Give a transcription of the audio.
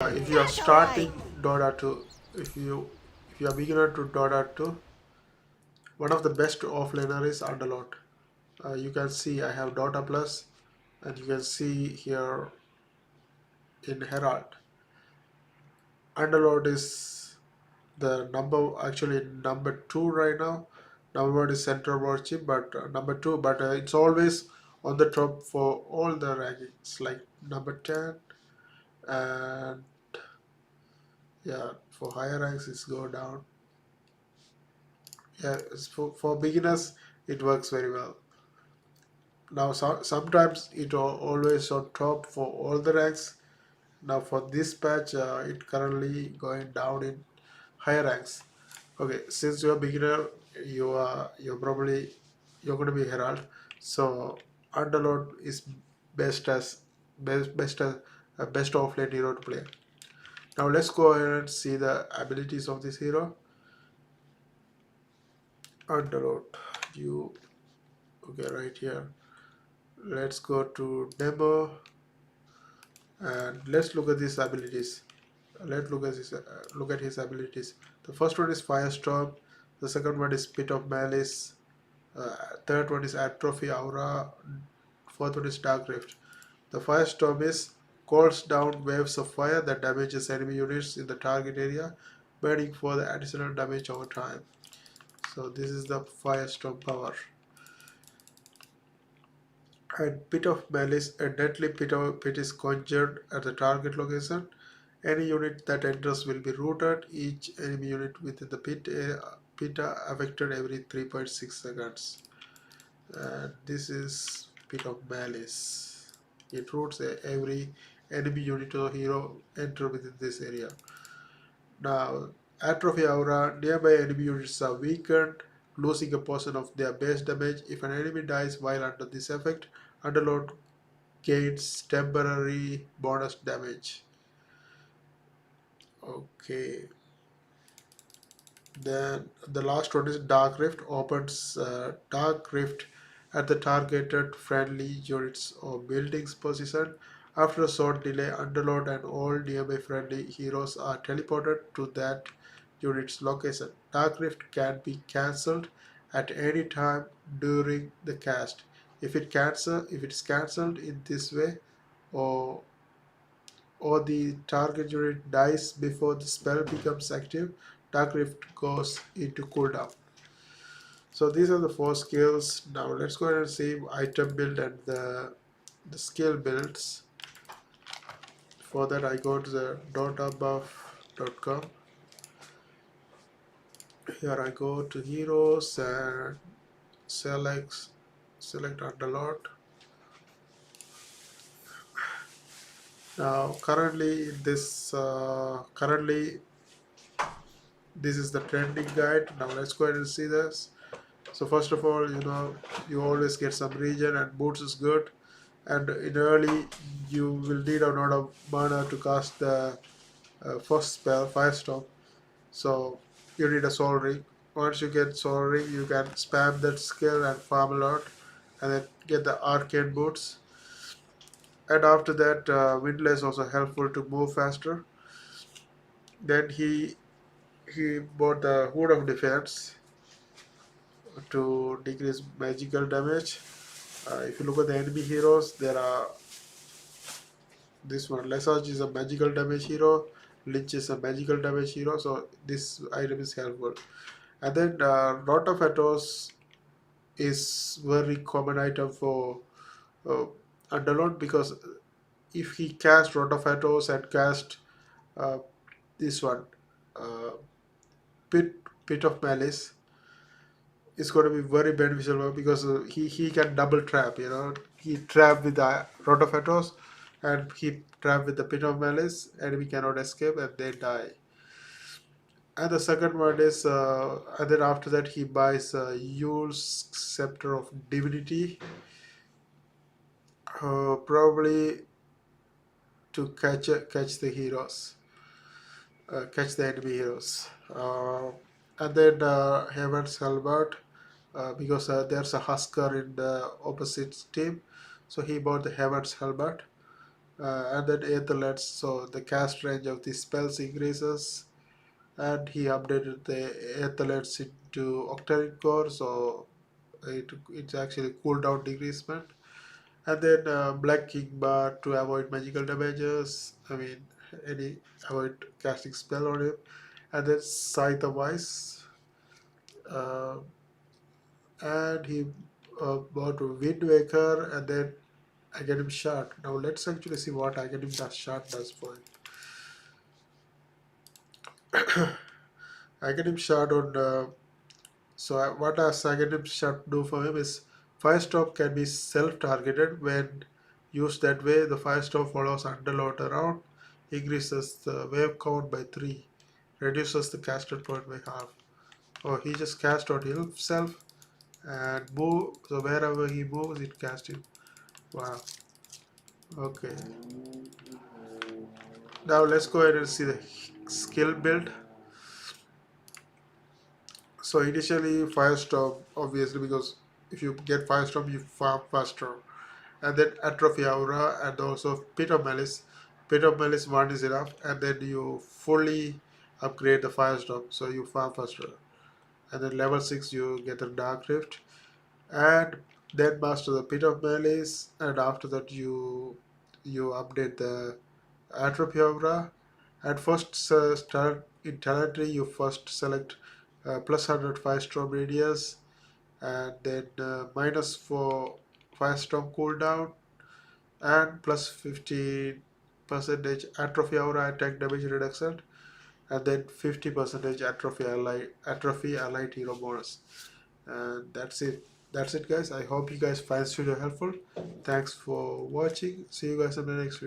If you are starting Dota 2, if you are beginner to Dota 2, one of the best offlaner is Underlord. You can see I have Dota Plus, and you can see here in Herald, Underlord is the number two right now. Number one is Central Worship, but number two, but it's always on the top for all the rankings, like number 10, and yeah, for higher ranks it's go down. Yeah, for beginners it works very well. Now sometimes it always on top for all the ranks. Now for this patch it currently going down in higher ranks. Okay, since you're a beginner, you're going to be Herald, so Underlord is best as best as best offlane hero to play. Now let's go ahead and see the abilities of this hero. Underlord, you okay right here. Let's go to demo and let's look at these abilities. Let's look at his abilities. The first one is Firestorm. The second one is Pit of Malice. Third one is Atrophy Aura. Fourth one is Dark Rift. The Firestorm is calls down waves of fire that damages enemy units in the target area, burning for the additional damage over time. So this is the Firestorm power. And Pit of Malice, a deadly pit is conjured at the target location. Any unit that enters will be rooted. Each enemy unit within the pit are affected every 3.6 seconds. And this is Pit of Malice. It roots every enemy unit or hero enter within this area. Now, Atrophy Aura, nearby enemy units are weakened, losing a portion of their base damage. If an enemy dies while under this effect, Underlord gains temporary bonus damage. Okay. Then the last one is Dark Rift. Opens Dark Rift at the targeted friendly units or buildings position. After a short delay, Underlord and all nearby friendly heroes are teleported to that unit's location. Dark Rift can be cancelled at any time during the cast. If it's cancelled in this way, or the target unit dies before the spell becomes active, Dark Rift goes into cooldown. So these are the four skills. Now let's go ahead and see item build and the skill builds. For that I go to the dotabuff.com. Here I go to heroes and select Underlord. Now currently this is the trending guide. Now let's go ahead and see this. So first of all, you always get some regen, and boots is good. And in early, you will need a lot of mana to cast the first spell, Firestorm. So you need a Soul Ring. Once you get Soul Ring, you can spam that skill and farm a lot, and then get the Arcane boots. And after that, Windlass is also helpful to move faster. Then he bought the Hood of Defense to decrease magical damage. If you look at the enemy heroes, there are this one. Lesage is a magical damage hero. Lynch is a magical damage hero. So this item is helpful. And then Rot of Atos is very common item for uh, Underlord, because if he cast Rot of Atos and cast uh, this one, uh, Pit of Malice, is going to be very beneficial, because he can double trap. He trap with the Rod of Atos, and he trap with the Pit of Malice, and we cannot escape, and they die. And the second one is, and then after that he buys Yule's Scepter of Divinity, probably to catch the heroes, catch the enemy heroes. And then Heaven's Halberd, because there's a Husker in the opposite team, so he bought the Heaven's Halberd. and then athletes, so the cast range of the spells increases, and he updated the athletes into octane core, so it's actually cooldown decreasement. And then black king bar to avoid magical damages, I mean any avoid casting spell on him. And then scythe of ice, uh, and he bought wind waker, and then I get him shot. Now let's actually see what I get him that shot does for him. I get him shot on. What does I get him shot do for him is Firestorm can be self-targeted. When used that way, the Firestorm follows Underlord around, increases the wave count by 3, reduces the casted point by half. Oh, he just cast on himself and move. So wherever he moves, it casts him. Wow. Okay. Now let's go ahead and see the skill build. So initially Firestorm, obviously, because if you get Firestorm, you farm faster. And then Atrophy Aura and also Pit of Malice. Pit of Malice 1 is enough, and then you fully upgrade the Firestorm, so you farm faster. And then level 6 you get a Dark Rift, and then master the Pit of Malice, and after that you update the Atrophy Aura. And first start in talent tree, you first select plus 100 Firestorm radius, and then minus for Firestorm cooldown, and plus 50 percentage Atrophy Aura attack damage reduction, and then 50 percentage Atrophy allied hero bonus. And that's it guys. I hope you guys find this video helpful. Thanks for watching. See you guys in the next video.